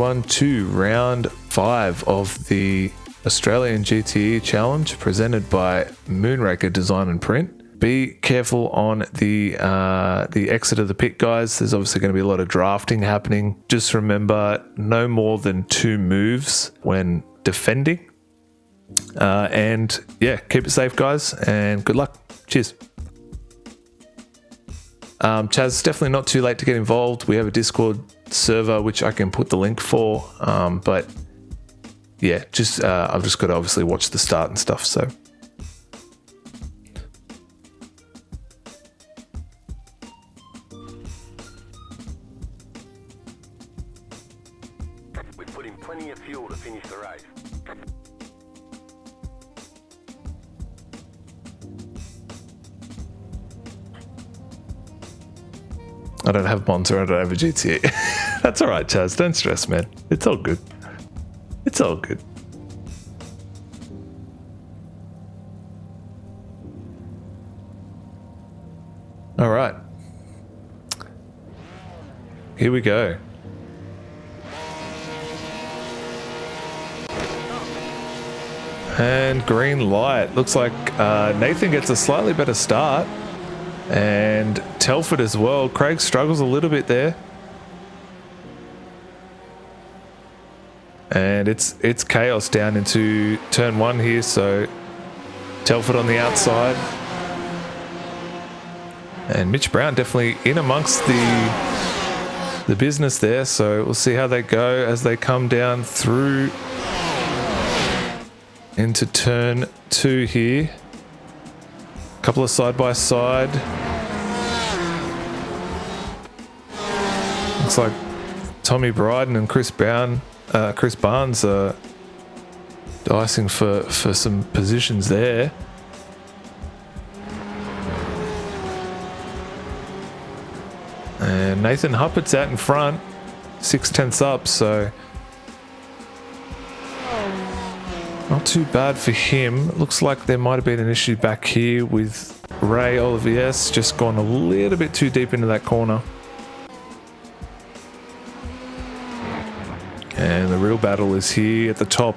everyone to round 5 of the Australian GTE Challenge presented by Moonraker Design and Print. Be careful on the exit of the pit, guys. There's obviously going to be a lot of drafting happening. Just remember, no more than 2 moves when defending. And yeah, keep it safe, guys, and good luck. Cheers. Chaz, it's definitely not too late to get involved. We have a Discord server which I can put the link for, but yeah, just I've just got to obviously watch the start and stuff. So we put in plenty of fuel to finish the race. I don't have Monster, I don't have a GTE. That's all right, Chaz. Don't stress, man. It's all good. It's all good. All right. Here we go. And green light. Looks like Nathan gets a slightly better start. And Telford as well. Craig struggles a little bit there. And it's chaos down into turn 1 here, so Telford on the outside. And Mitch Brown definitely in amongst the business there, so we'll see how they go as they come down through into turn 2 here. Couple of side by side. Looks like Tommy Bryden and Chris Barnes are dicing for some positions there. And Nathan Huppert's out in front, 6/10 up, so not too bad for him. Looks like there might have been an issue back here with Ray Oliviers, just gone a little bit too deep into that corner. And the real battle is here at the top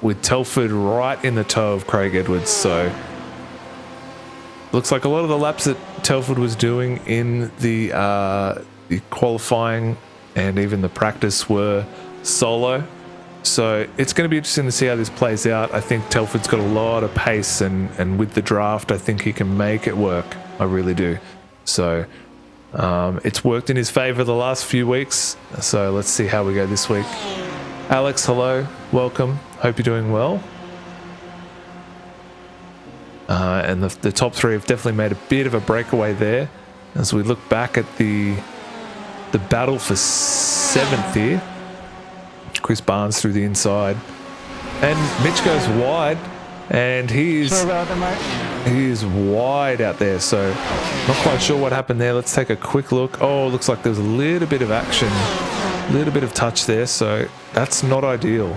with Telford right in the toe of Craig Edwards. So looks like a lot of the laps that Telford was doing in the qualifying and even the practice were solo. So it's going to be interesting to see how this plays out. I think Telford's got a lot of pace, and with the draft, I think he can make it work. I really do. So it's worked in his favor the last few weeks. So let's see how we go this week. Alex, hello. Welcome. Hope you're doing well. And the top 3 have definitely made a bit of a breakaway there. As we look back at the battle for 7th here. Chris Barnes through the inside, and Mitch goes wide, and he is wide out there, so not quite sure what happened there. Let's take a quick look. Oh, looks like there's a little bit of action, a little bit of touch there, so that's not ideal.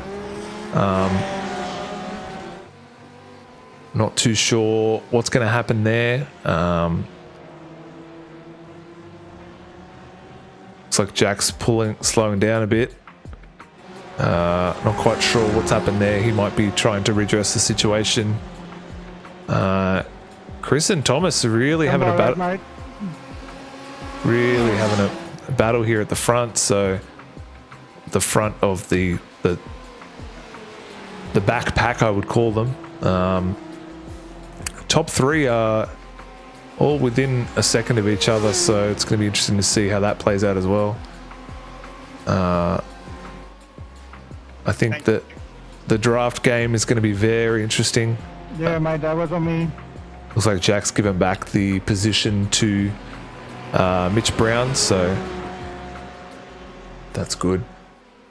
Not too sure what's going to happen there. Looks like Jack's slowing down a bit. Not quite sure what's happened there. He might be trying to redress the situation. Chris and Thomas are really having a battle. Really having a battle here at the front. So the front of the backpack, I would call them. Top 3 are all within a second of each other, so it's going to be interesting to see how that plays out as well. I think that the draft game is going to be very interesting. Yeah, mate, that was on me. Looks like Jack's given back the position to Mitch Brown, so that's good.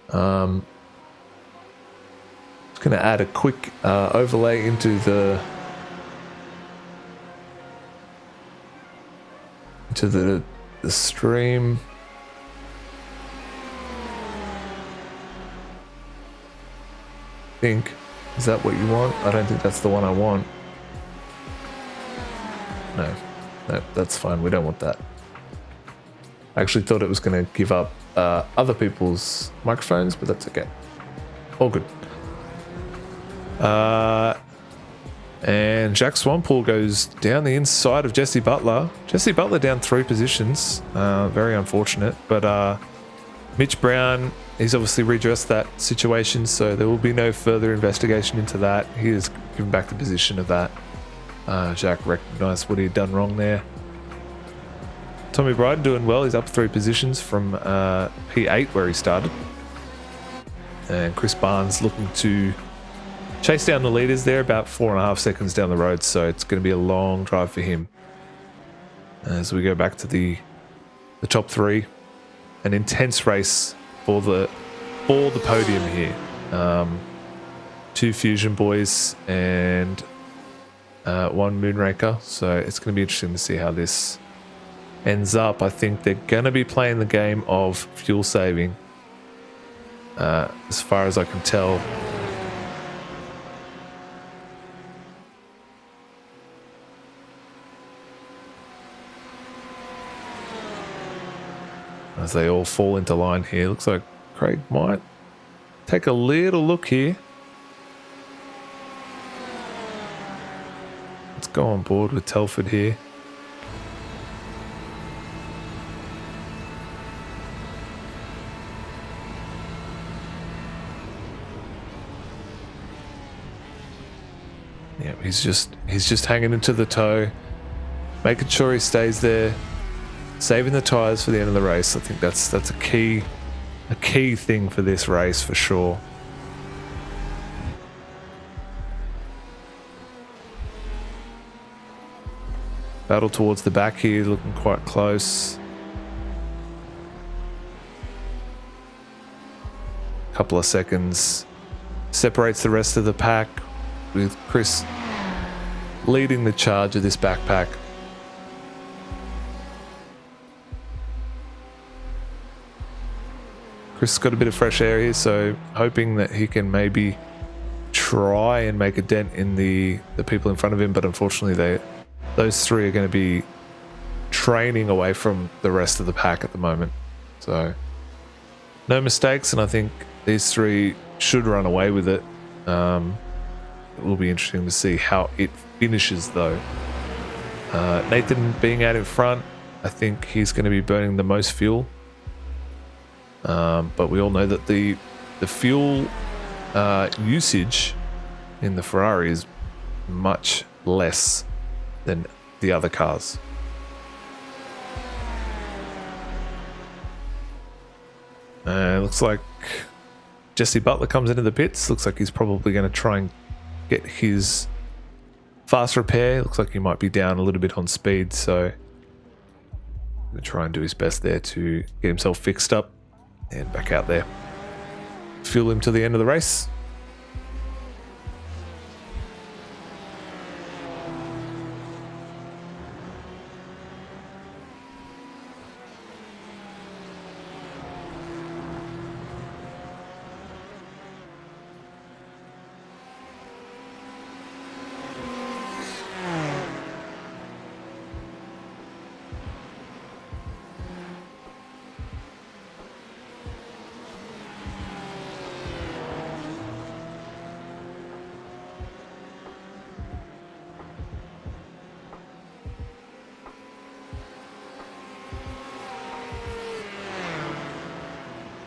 Just going to add a quick overlay into the stream. Think, is that what you want? I don't think that's the one I want. No, that's fine. We don't want that. I actually thought it was going to give up other people's microphones, but that's okay. All good. And Jack Swamppool goes down the inside of Jesse Butler. Jesse Butler down 3 positions. Very unfortunate. But Mitch Brown, he's obviously redressed that situation, so there will be no further investigation into that. He has given back the position of that. Jack recognised what he had done wrong there. Tommy Bryden doing well. He's up 3 positions from P8 where he started. And Chris Barnes looking to chase down the leaders there, about 4.5 seconds down the road, so it's going to be a long drive for him. As we go back to the top 3, an intense race for the podium here. 2 Fusion boys and 1 Moonraker, so it's going to be interesting to see how this ends up. I think they're going to be playing the game of fuel saving, as far as I can tell. As they all fall into line here. Looks like Craig might take a little look here. Let's go on board with Telford here. Yeah, he's just hanging into the toe, making sure he stays there. Saving the tyres for the end of the race. I think that's a key thing for this race for sure. Battle towards the back here, looking quite close. Couple of seconds separates the rest of the pack, with Chris leading the charge of this backpack. Chris got a bit of fresh air here, so hoping that he can maybe try and make a dent in the people in front of him, but unfortunately those 3 are going to be training away from the rest of the pack at the moment. So no mistakes, and I think these 3 should run away with it. It will be interesting to see how it finishes though. Nathan being out in front, I think he's going to be burning the most fuel. But we all know that the fuel usage in the Ferrari is much less than the other cars. Looks like Jesse Butler comes into the pits. Looks like he's probably going to try and get his fast repair. Looks like he might be down a little bit on speed, so going to try and do his best there to get himself fixed up and back out there. Fuel him to the end of the race.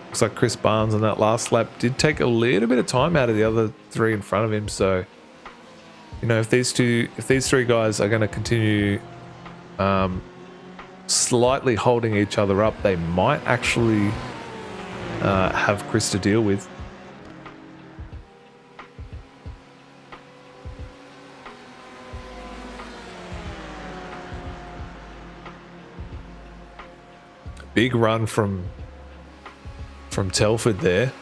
Looks like Chris Barnes on that last lap did take a little bit of time out of the other 3 in front of him. So, you know, if these 3 guys are going to continue slightly holding each other up, they might actually have Chris to deal with. Big run from Telford there.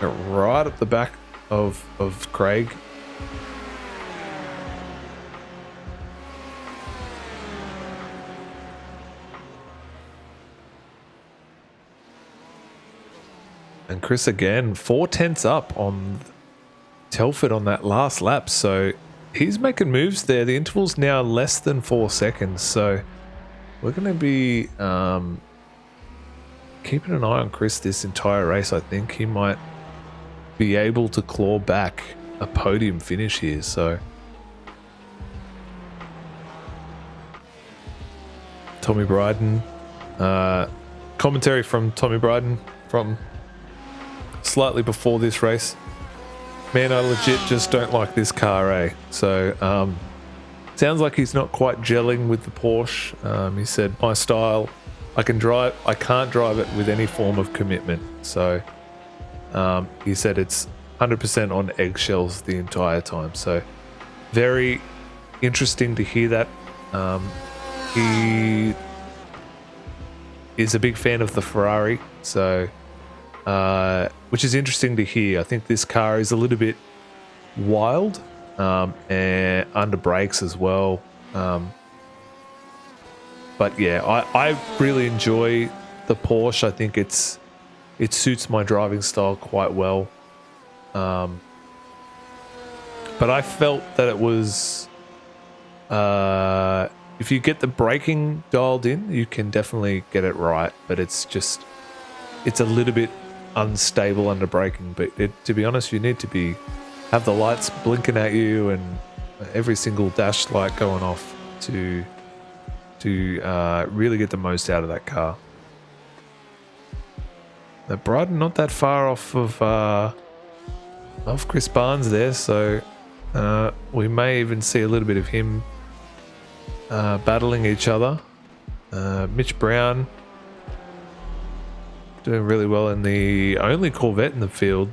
Right at the back of Craig. And Chris again, 4/10 up on Telford on that last lap. So he's making moves there. The interval's now less than 4 seconds. So we're going to be keeping an eye on Chris this entire race. I think he might be able to claw back a podium finish here. So Tommy Bryden, commentary from Tommy Bryden from slightly before this race. Man, I legit just don't like this car, eh? So sounds like he's not quite gelling with the Porsche. He said, my style, I can't drive it with any form of commitment. So he said it's 100% on eggshells the entire time. So very interesting to hear that. He is a big fan of the Ferrari, so which is interesting to hear. I think this car is a little bit wild and under brakes as well. But yeah, I really enjoy the Porsche. I think it suits my driving style quite well. But I felt that it was if you get the braking dialed in, you can definitely get it right. But it's a little bit unstable under braking. But to be honest, you need to have the lights blinking at you and every single dash light going off to really get the most out of that car. Now, Bryden not that far off of Chris Barnes there, so we may even see a little bit of him battling each other. Mitch Brown doing really well in the only Corvette in the field.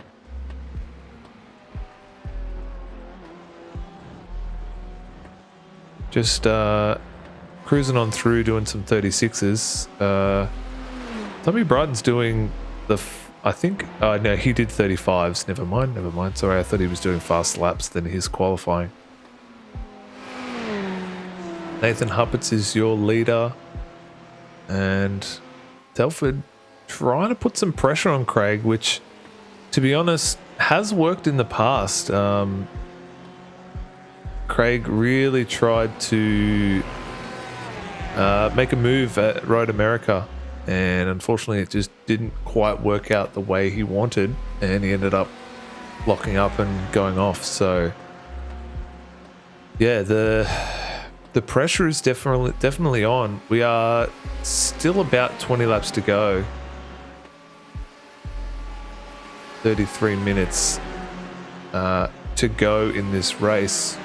Just cruising on through, doing some 36s. Tommy Bryden's doing I think, no, he did 35s. Never mind. Sorry, I thought he was doing fast laps than his qualifying. Nathan Huppets is your leader. And Telford trying to put some pressure on Craig, which, to be honest, has worked in the past. Craig really tried to make a move at Road America, and unfortunately it just didn't quite work out the way he wanted, and he ended up locking up and going off. So yeah, the pressure is definitely on. We are still about 20 laps to go. 33 minutes to go in this race.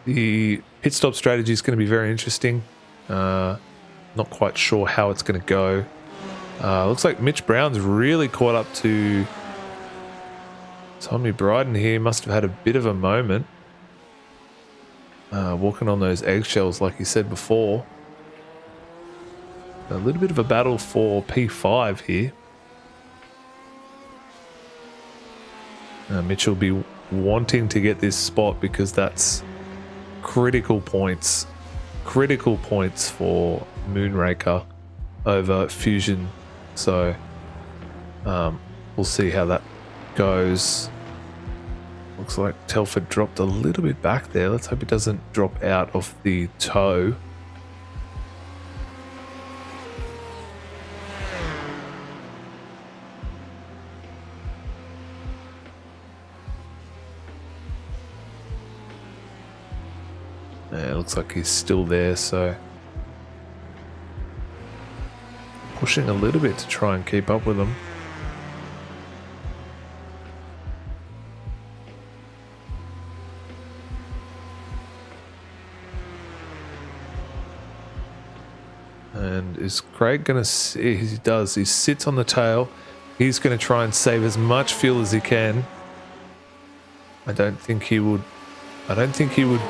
The pit stop strategy is going to be very interesting. Not quite sure how it's going to go. Looks like Mitch Brown's really caught up to Tommy Bryden here. Must have had a bit of a moment. Walking on those eggshells like he said before. A little bit of a battle for P5 here. Mitch will be wanting to get this spot because that's critical points for Moonraker over Fusion. So we'll see how that goes. Looks like Telford dropped a little bit back there. Let's hope it doesn't drop out of the toe. Yeah, it looks like he's still there, so pushing a little bit to try and keep up with him. And is Craig going to see? He does. He sits on the tail. He's going to try and save as much fuel as he can. I don't think he would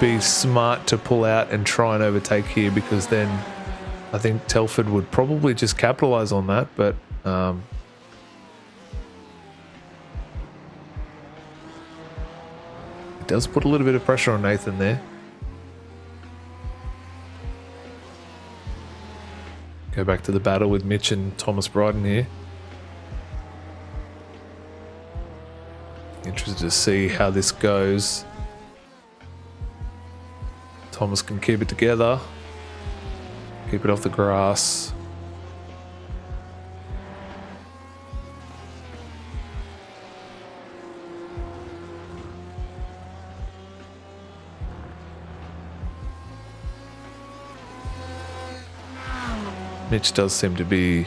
be smart to pull out and try and overtake here, because then I think Telford would probably just capitalize on that. But it does put a little bit of pressure on Nathan there. Go back to the battle with Mitch and Thomas Bryden here. Interested to see how this goes. Thomas can keep it together. Keep it off the grass. Mitch does seem to be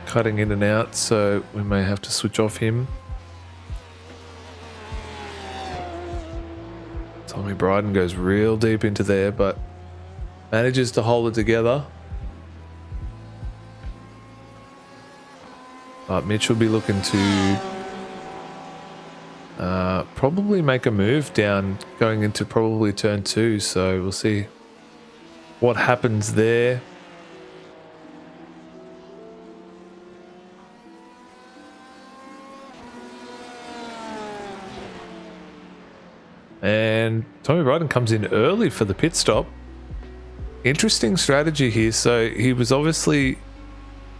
cutting in and out, so we may have to switch off him. Tommy Bryden goes real deep into there, but manages to hold it together. But Mitch will be looking to probably make a move down, going into probably turn 2. So we'll see what happens there. And Tommy Bryden comes in early for the pit stop. Interesting strategy here. So he was obviously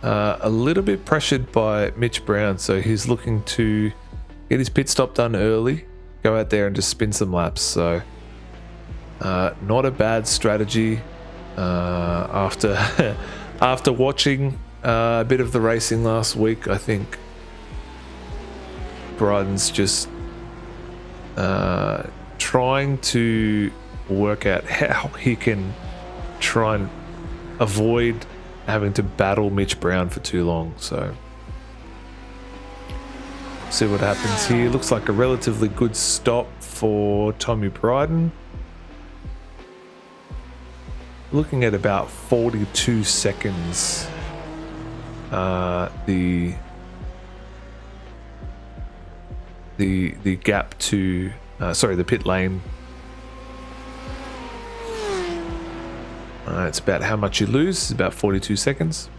a little bit pressured by Mitch Brown. So he's looking to get his pit stop done early, go out there and just spin some laps. So not a bad strategy after after watching a bit of the racing last week. I think Bryden's just trying to work out how he can try and avoid having to battle Mitch Brown for too long. So see what happens here. Looks like a relatively good stop for Tommy Bryden. Looking at about 42 seconds. The gap to the pit lane. It's about how much you lose. It's about 42 seconds.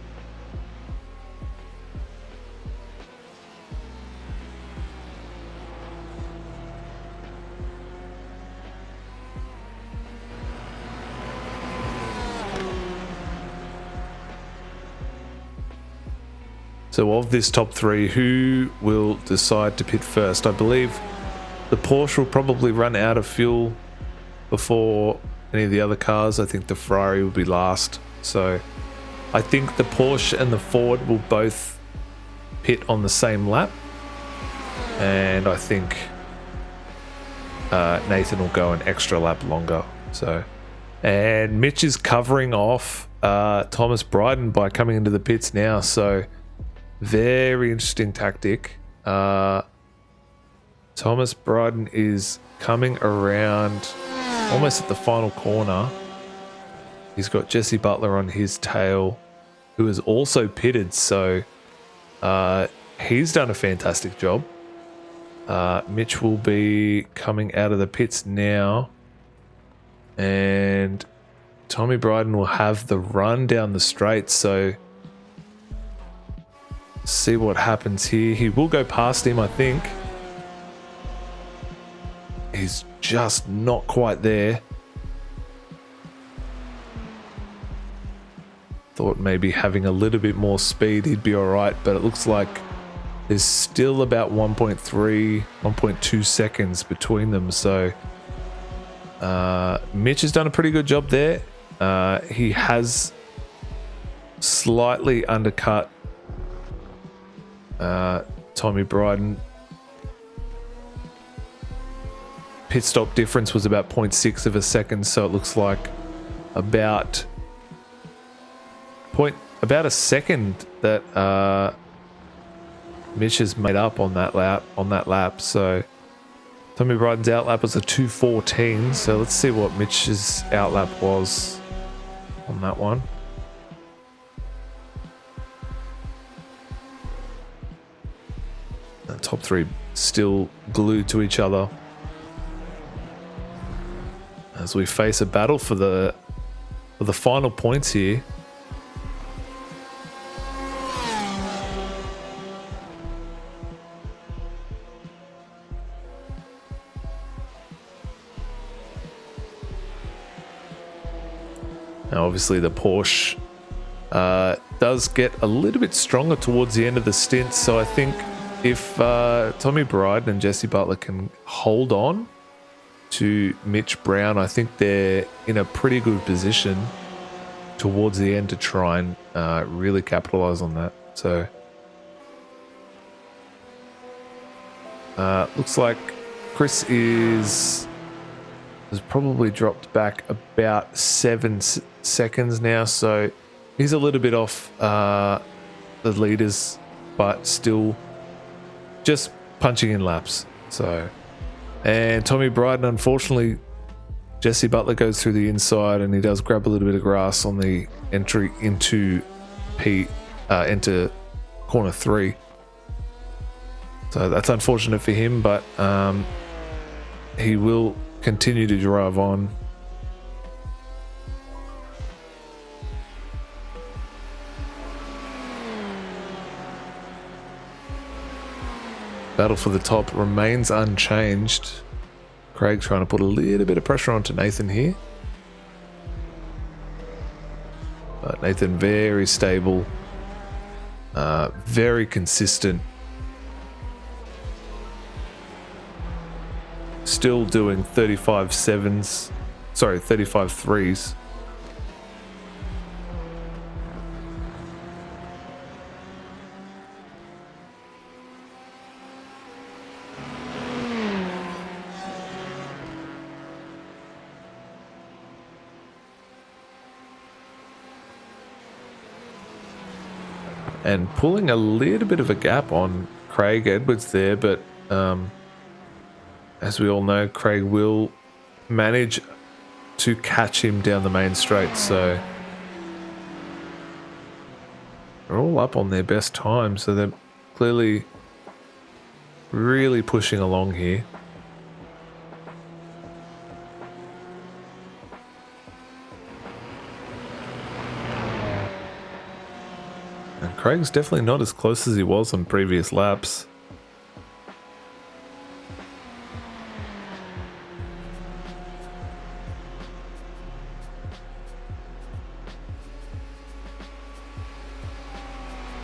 So of this top 3, who will decide to pit first? I believe the Porsche will probably run out of fuel before any of the other cars. I think the Ferrari will be last. So I think the Porsche and the Ford will both pit on the same lap. And I think Nathan will go an extra lap longer. So, and Mitch is covering off Thomas Bryden by coming into the pits now. So very interesting tactic. Thomas Bryden is coming around almost at the final corner. He's got Jesse Butler on his tail, who is also pitted. So he's done a fantastic job. Mitch will be coming out of the pits now. And Tommy Bryden will have the run down the straight. So see what happens here. He will go past him, I think. He's just not quite there. Thought maybe having a little bit more speed he'd be alright, but it looks like there's still about 1.3, 1.2 seconds between them. So Mitch has done a pretty good job there. He has slightly undercut Tommy Bryden. Pit stop difference was about 0.6 of a second, so it looks like about a second that Mitch has made up on that lap. So Tommy Bryden's outlap was a 2:14. So let's see what Mitch's outlap was on that one. The top 3 still glued to each other as we face a battle for the final points here. Now, obviously, the Porsche does get a little bit stronger towards the end of the stint. So I think if Tommy Bryden and Jesse Butler can hold on to Mitch Brown, I think they're in a pretty good position towards the end to try and really capitalize on that. So looks like Chris has probably dropped back about 7 seconds now. So He's a little bit off the leaders, but still just punching in laps. So, and Tommy Bryden, unfortunately, Jesse Butler goes through the inside and he does grab a little bit of grass on the entry into into corner 3. So that's unfortunate for him, but he will continue to drive on. Battle for the top remains unchanged. Craig trying to put a little bit of pressure onto Nathan here. But Nathan very stable, very consistent. Still doing 35 sevens, sorry, 35 threes. And pulling a little bit of a gap on Craig Edwards there, but as we all know, Craig will manage to catch him down the main straight. So they're all up on their best time, so they're clearly really pushing along here. And Craig's definitely not as close as he was on previous laps.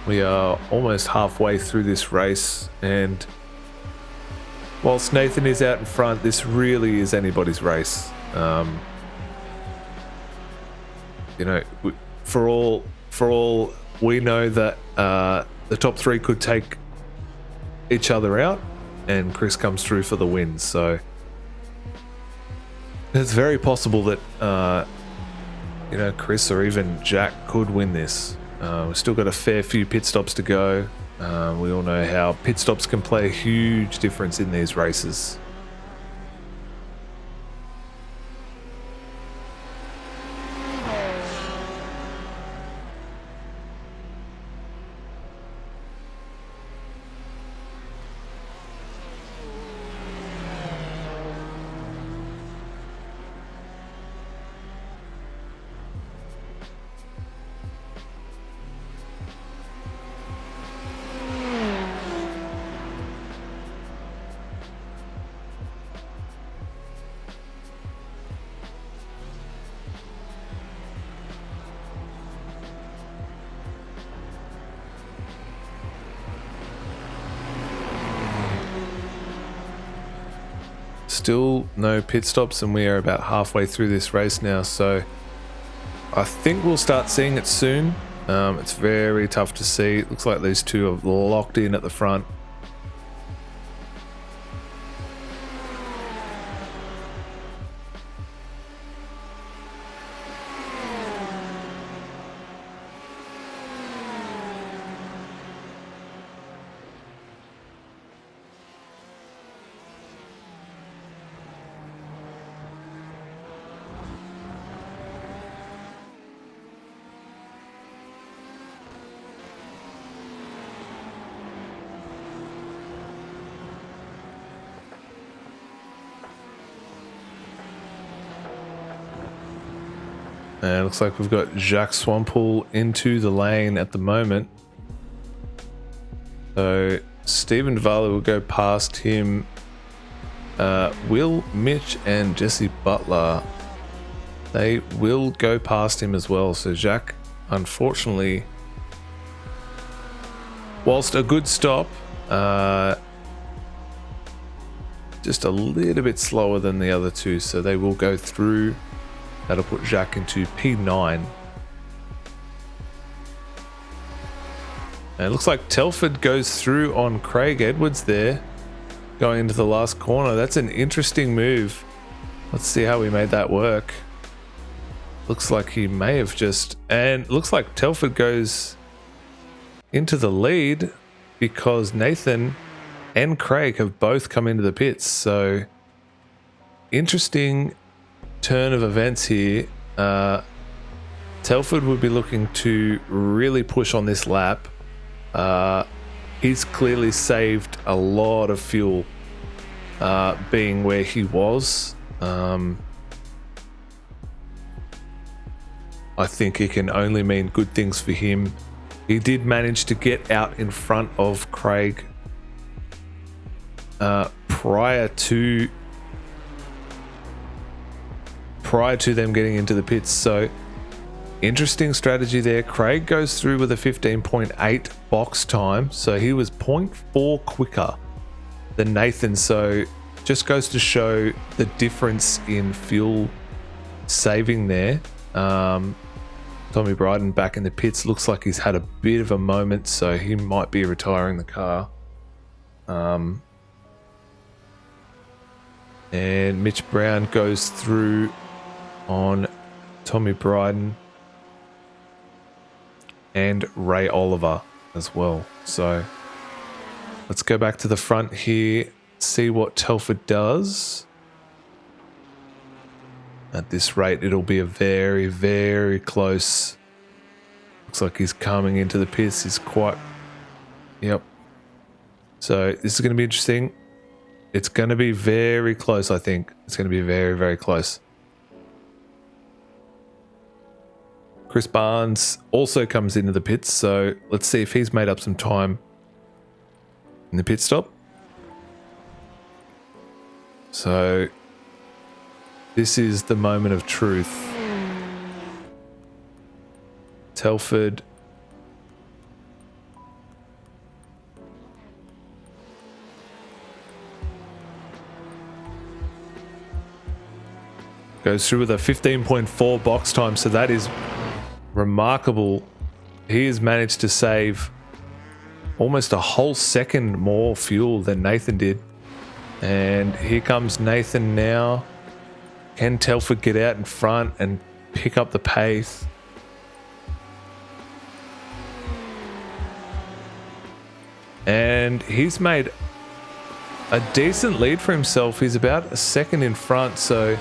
We are almost halfway through this race, and whilst Nathan is out in front, this really is anybody's race. You know, for all we know that the top 3 could take each other out, and Chris comes through for the win. So it's very possible that you know, Chris or even Jack could win this. We've still got a fair few pit stops to go. We all know how pit stops can play a huge difference in these races. Still no pit stops, and we are about halfway through this race now, so I think we'll start seeing it soon. It's very tough to see. It looks like these two are locked in at the front. And it looks like we've got Jacques Swampole into the lane at the moment. So Stephen Varley will go past him. Will, Mitch, and Jesse Butler, they will go past him as well. So Jacques, unfortunately, whilst a good stop, just a little bit slower than the other two. So they will go through. That'll put Jacques into P9. And it looks like Telford goes through on Craig Edwards there, going into the last corner. That's an interesting move. Let's see how we made that work. looks like he may have just, and looks like Telford goes into the lead because Nathan and Craig have both come into the pits. So interesting turn of events here. Telford would be looking to really push on this lap. He's clearly saved a lot of fuel being where he was. I think it can only mean good things for him. He did manage to get out in front of Craig prior to them getting into the pits. So interesting strategy there. Craig goes through with a 15.8 box time, so he was 0.4 quicker than Nathan. So just goes to show the difference in fuel saving there. Tommy Bryden back in the pits, looks like he's had a bit of a moment, so he might be retiring the car. And Mitch Brown goes through on Tommy Bryden and Ray Oliver as well. So let's go back to the front here, see what Telford does. At this rate, it'll be a very, very close. Looks like he's coming into the pits. He's quite... Yep. So this is going to be interesting. It's going to be very close, I think. It's going to be very, very close. Chris Barnes also comes into the pits, so let's see if he's made up some time in the pit stop. So this is the moment of truth. Telford goes through with a 15.4 box time, so that is remarkable. He has managed to save almost a whole second more fuel than Nathan did. And here comes Nathan now. Can Telford get out in front and pick up the pace? And he's made a decent lead for himself. He's about a second in front, so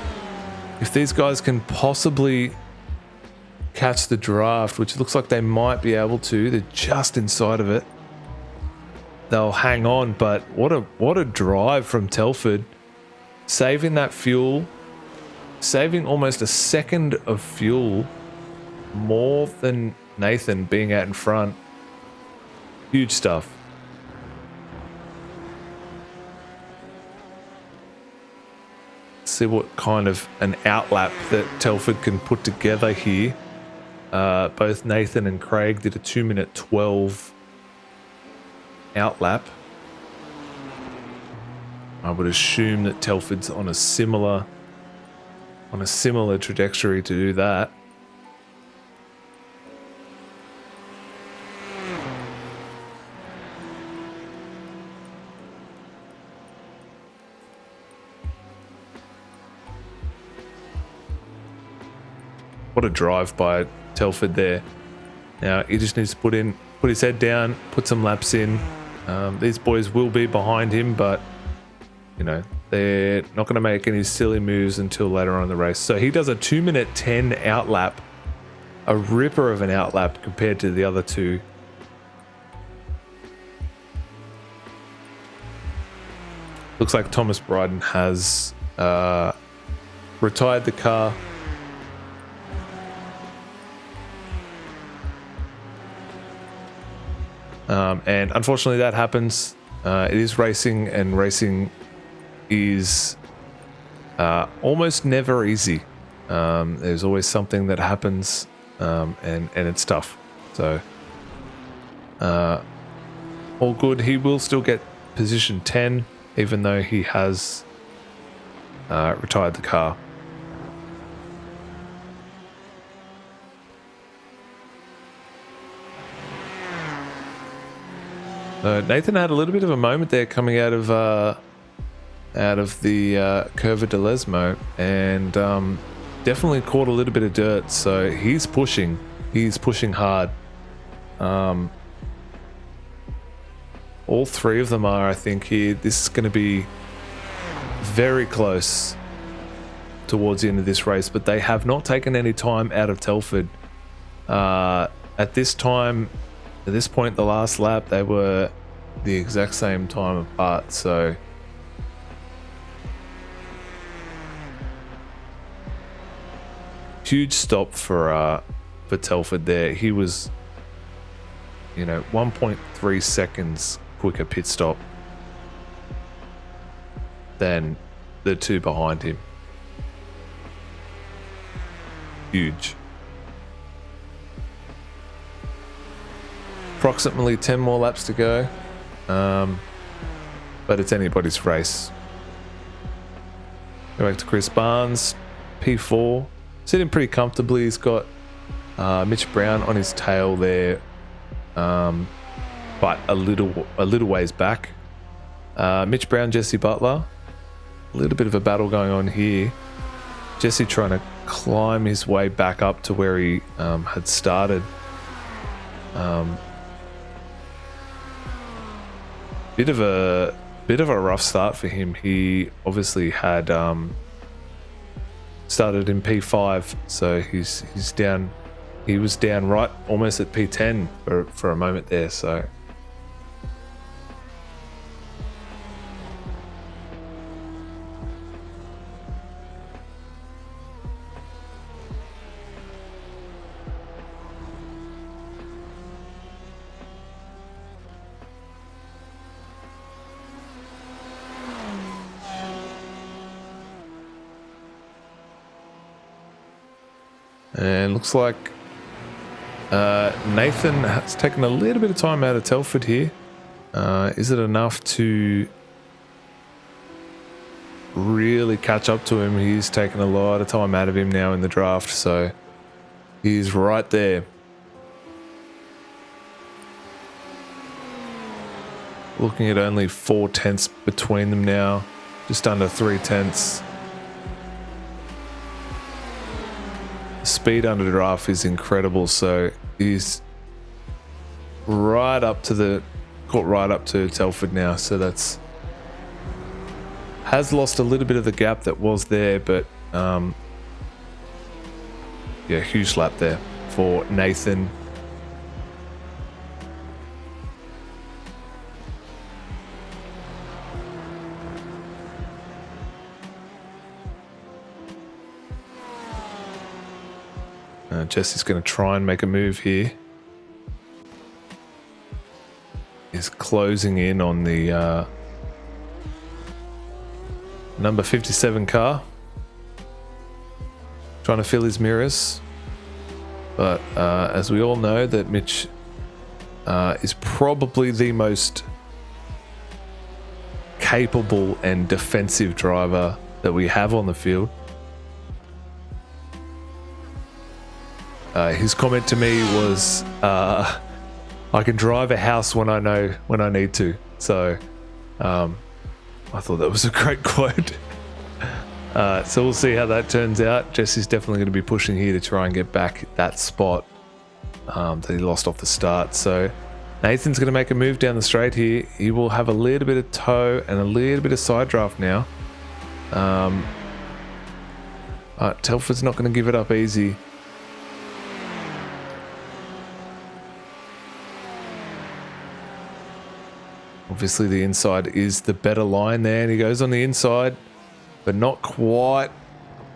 if these guys can possibly catch the draft, which looks like they might be able to, they're just inside of it, they'll hang on. But what a drive from Telford, saving that fuel, saving almost a second of fuel more than Nathan being out in front. Huge stuff. See what kind of an outlap that Telford can put together here. Both Nathan and Craig did a 2-minute 12 outlap. I would assume that Telford's on a similar trajectory to do that. What a drive by Telford there. Now he just needs to put his head down, put some laps in. These boys will be behind him, but you know, they're not going to make any silly moves until later on in the race. So he does a 2-minute 10 outlap, a ripper of an outlap compared to the other two. Looks like Thomas Bryden has retired the car. And unfortunately that happens. It is racing, and racing is almost never easy. There's always something that happens, and it's tough. So all good. He will still get position 10, even though he has retired the car. Nathan had a little bit of a moment there coming out of the Curva de Lesmo, and definitely caught a little bit of dirt, so he's pushing hard. All three of them are, I think, here. This is going to be very close towards the end of this race, but they have not taken any time out of Telford. At this point, the last lap, they were the exact same time apart, so huge stop for Telford there. He was, 1.3 seconds quicker pit stop than the two behind him. Huge. Approximately 10 more laps to go, but it's anybody's race. Go back to Chris Barnes, P4, sitting pretty comfortably. He's got Mitch Brown on his tail there, but a little ways back. Mitch Brown, Jesse Butler, a little bit of a battle going on here. Jesse trying to climb his way back up to where he had started. Bit of a rough start for him. He obviously had started in P5, so he's down. He was down right almost at P10 for a moment there. So and looks like Nathan has taken a little bit of time out of Telford here. Is it enough to really catch up to him? He's taken a lot of time out of him now in the draft, so he's right there. Looking at only 4 tenths between them now, just under 3 tenths. Speed under the draft is incredible, so he's caught right up to Telford now, so that's has lost a little bit of the gap that was there, but yeah, huge lap there for Nathan. Jesse's going to try and make a move here. He's closing in on the number 57 car. Trying to fill his mirrors. But as we all know, that Mitch is probably the most capable and defensive driver that we have on the field. His comment to me was, I can drive a house when I need to. So I thought that was a great quote. So we'll see how that turns out. Jesse's definitely going to be pushing here to try and get back that spot that he lost off the start. So Nathan's going to make a move down the straight here. He will have a little bit of toe and a little bit of side draft now. Telford's not going to give it up easy. Obviously the inside is the better line there, and he goes on the inside, but not quite,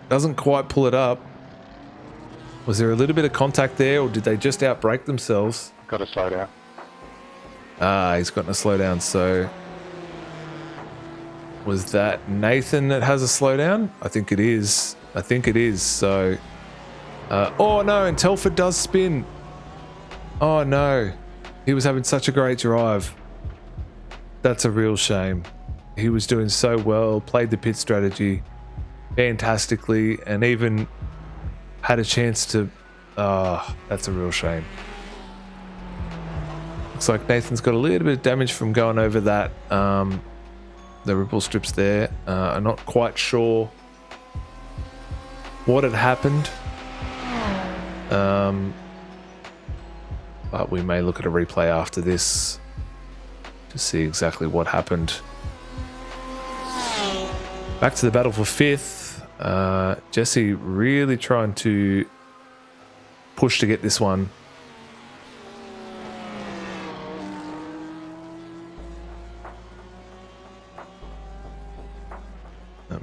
doesn't quite pull it up. Was there a little bit of contact there, or did they just outbrake themselves? Got to slow down. He's gotten a slowdown. So was that Nathan that has a slowdown? I think it is. So oh no, and Telford does spin. Oh no, he was having such a great drive. That's a real shame. He was doing so well, played the pit strategy fantastically, and even had a chance to... that's a real shame. Looks like Nathan's got a little bit of damage from going over that, the ripple strips there. I'm not quite sure what had happened. But we may look at a replay after this to see exactly what happened. Back to the battle for 5th. Jesse really trying to push to get this one.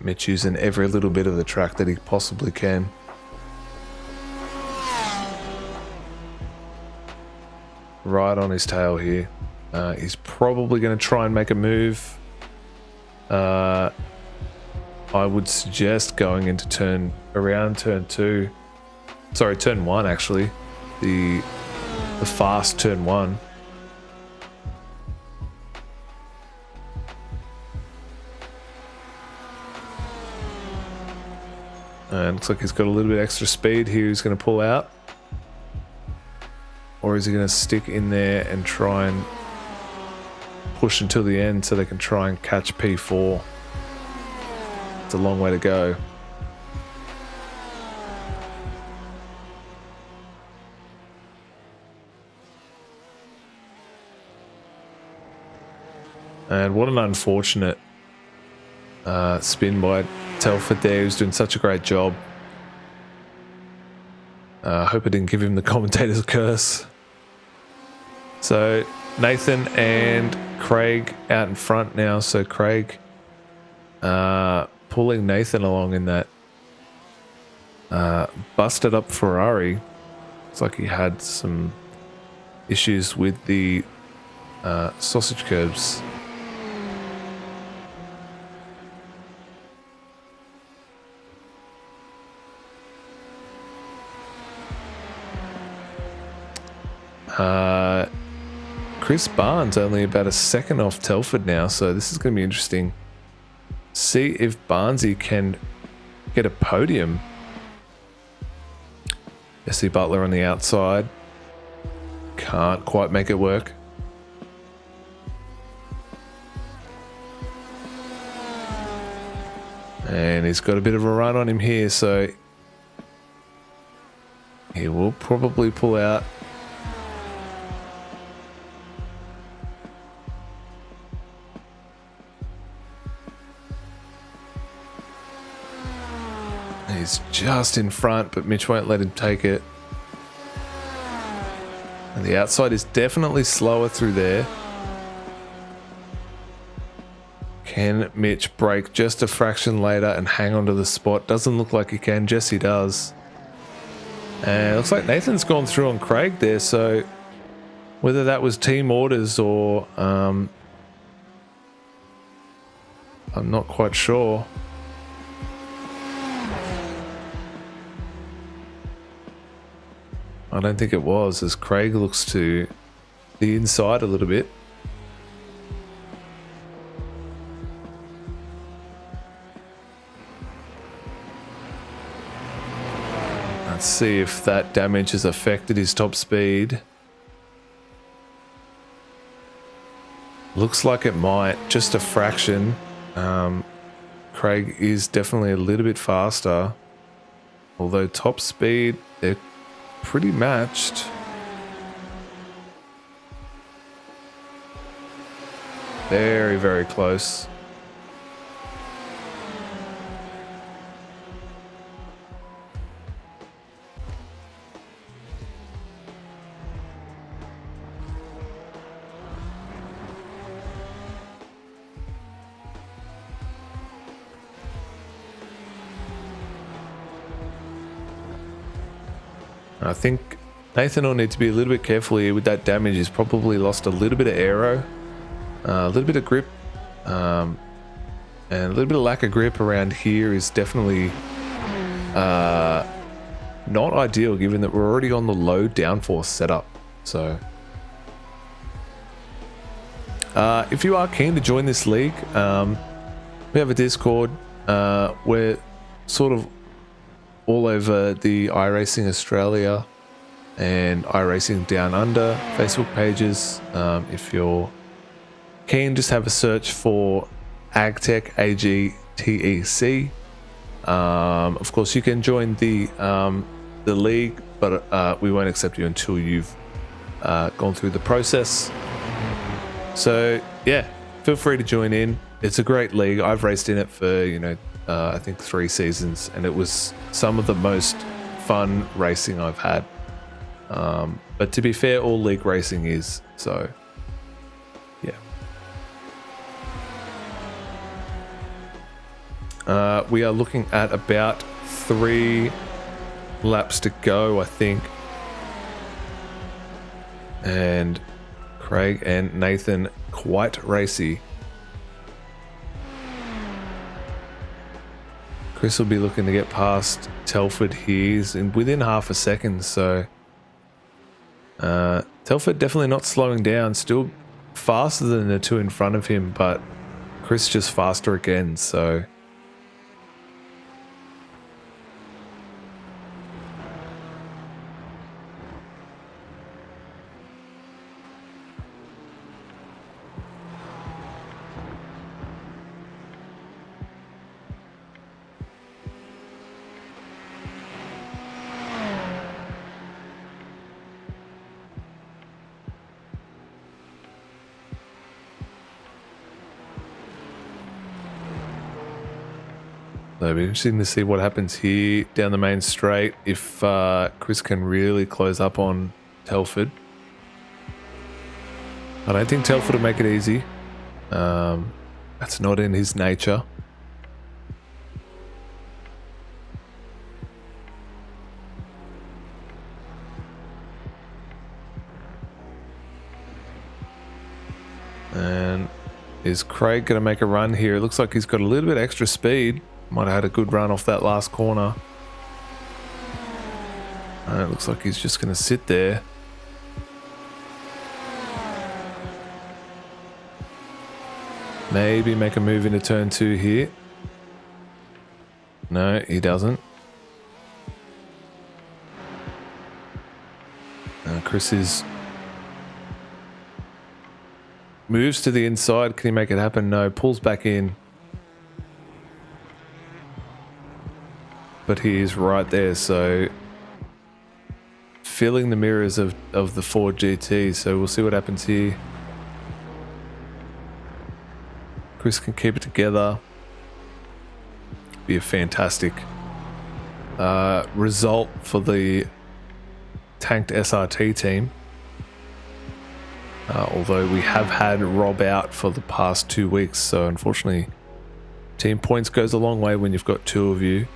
Mitch using every little bit of the track that he possibly can. Right on his tail here. He's probably going to try and make a move. I would suggest going into turn 2. Sorry, turn 1 actually. The fast turn 1. And looks like he's got a little bit extra speed here. He's going to pull out. Or is he going to stick in there and try and push until the end so they can try and catch P4? It's a long way to go. And what an unfortunate spin by Telford there. He was doing such a great job. I hope I didn't give him the commentator's curse. So Nathan and Craig out in front now. So Craig pulling Nathan along in that busted up Ferrari. Looks like he had some issues with the sausage curbs. Chris Barnes only about a second off Telford now, so this is going to be interesting. See if Barnesy can get a podium. Jesse Butler on the outside. Can't quite make it work. And he's got a bit of a run on him here, so he will probably pull out. He's just in front, but Mitch won't let him take it. And the outside is definitely slower through there. Can Mitch brake just a fraction later and hang on to the spot? Doesn't look like he can. Jesse does. And it looks like Nathan's gone through on Craig there, so whether that was team orders or I'm not quite sure. I don't think it was, as Craig looks to the inside a little bit. Let's see if that damage has affected his top speed. Looks like it might, just a fraction. Craig is definitely a little bit faster. Although top speed, they're pretty matched. Very, very close. I think Nathan will need to be a little bit careful here with that damage. He's probably lost a little bit of aero, a little bit of grip, and a little bit of lack of grip around here is definitely not ideal, given that we're already on the low downforce setup. So if you are keen to join this league, we have a Discord. We're sort of all over the iRacing Australia and iRacing Down Under Facebook pages. If you're keen, just have a search for AgTech, AGTEC, Of course, you can join the league, but we won't accept you until you've gone through the process. So yeah, feel free to join in. It's a great league. I've raced in it for I think 3 seasons, and it was some of the most fun racing I've had. But to be fair, all league racing is, so yeah. We are looking at about 3 laps to go, I think. And Craig and Nathan quite racy. Chris will be looking to get past Telford here. He's within half a second, so Telford definitely not slowing down, still faster than the 2 in front of him, but Chris just faster again, so it'll be interesting to see what happens here down the main straight if Chris can really close up on Telford. I don't think Telford will make it easy. That's not in his nature. And is Craig going to make a run here? It looks like he's got a little bit extra speed. Might have had a good run off that last corner. And it looks like he's just going to sit there. Maybe make a move into turn 2 here. No, he doesn't. Chris is moves to the inside. Can he make it happen? No, pulls back in. But he is right there, so filling the mirrors of the Ford GT, so we'll see what happens here. Chris can keep it together. Be a fantastic result for the tanked SRT team. Although we have had Rob out for the past 2 weeks, so unfortunately team points goes a long way when you've got 2 of you.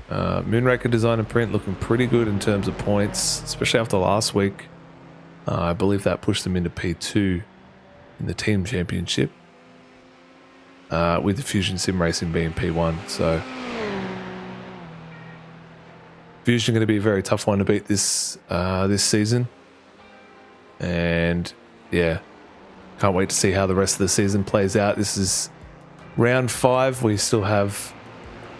Moonraker Design and Print looking pretty good in terms of points, especially after last week. I believe that pushed them into P2 in the team championship, with the Fusion Sim Racing being P1. So Fusion going to be a very tough one to beat this season, and yeah, can't wait to see how the rest of the season plays out. This is round 5. We still have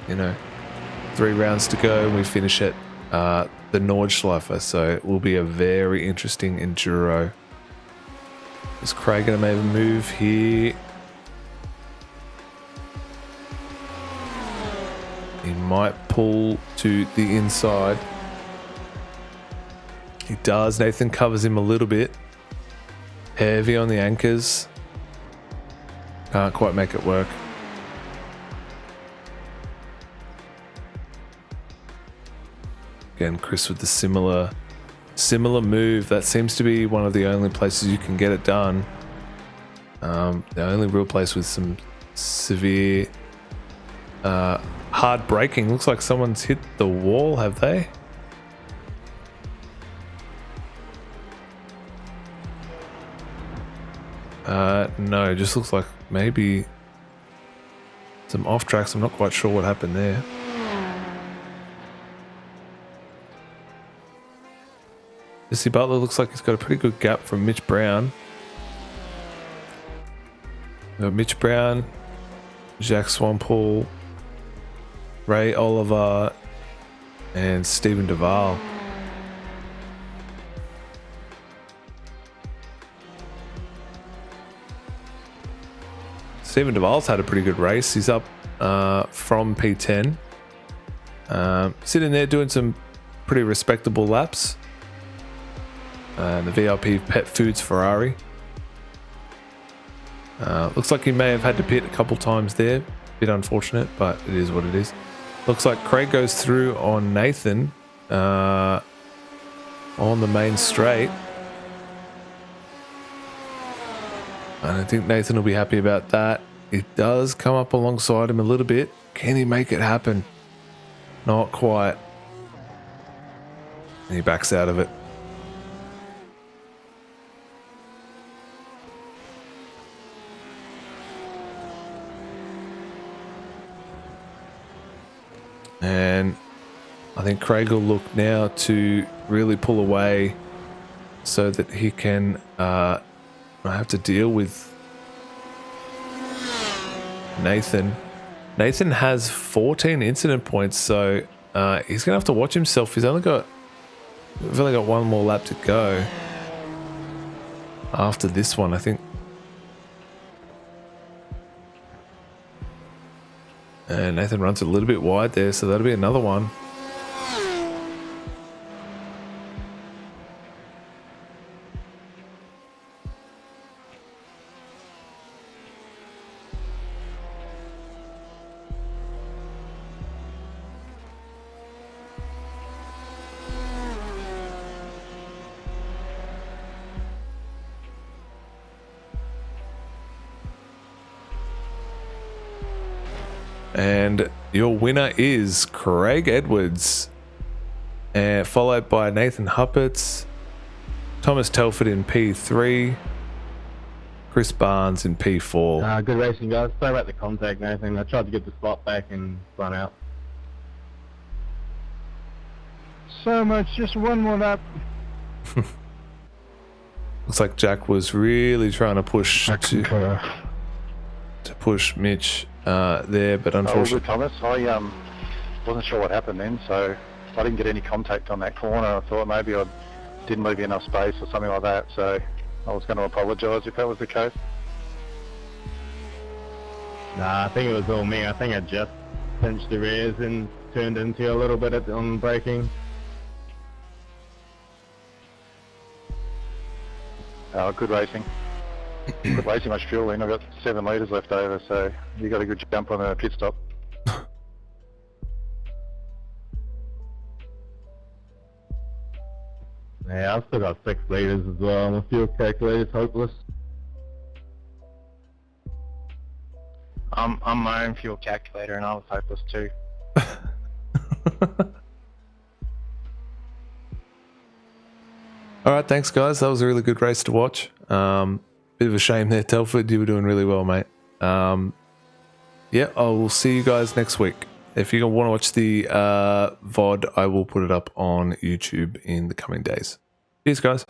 3 rounds to go, and we finish at the Nordschleife, so it will be a very interesting enduro. Is Craig going to make a move here? He might pull to the inside. He does. Nathan covers him a little bit. Heavy on the anchors. Can't quite make it work. Again, Chris with the similar move. That seems to be one of the only places you can get it done. The only real place with some severe hard braking. Looks like someone's hit the wall, have they? No, it just looks like maybe some off tracks. I'm not quite sure what happened there. Jesse Butler looks like he's got a pretty good gap from Mitch Brown. Mitch Brown, Jacques Swampole, Ray Oliver, and Stephen Duval. Stephen Duval's had a pretty good race. He's up from P10. Sitting there doing some pretty respectable laps. The VIP Pet Foods Ferrari. Looks like he may have had to pit a couple times there. Bit unfortunate, but it is what it is. Looks like Craig goes through on Nathan on the main straight. And I think Nathan will be happy about that. It does come up alongside him a little bit. Can he make it happen? Not quite. And he backs out of it. And I think Craig will look now to really pull away so that he can not have to deal with Nathan. Nathan has 14 incident points, so he's gonna have to watch himself. We've only got one more lap to go after this one, I think. And Nathan runs a little bit wide there, so that'll be another one. And your winner is Craig Edwards, followed by Nathan Huppets, Thomas Telford in P3, Chris Barnes in P4. Good racing, guys. Sorry about the contact and everything. I tried to get the spot back and run out. So much, just one more lap. Looks like Jack was really trying to push to push Mitch there, but unfortunately. Thomas, I wasn't sure what happened then, so I didn't get any contact on that corner. I thought maybe I didn't leave you enough space or something like that, so I was going to apologise if that was the case. Nah, I think it was all me. I think I just pinched the rears and turned into you a little bit on braking. Good racing. Good racing, much fuel in. I've got 7 litres left over, so you got a good jump on the pit stop. Yeah, I've still got 6 litres as well. My fuel calculator's hopeless. I'm my own fuel calculator and I was hopeless too. Alright, thanks guys. That was a really good race to watch. Bit of a shame there, Telford. You were doing really well, mate. Yeah, I will see you guys next week. If you want to watch the VOD, I will put it up on YouTube in the coming days. Cheers, guys.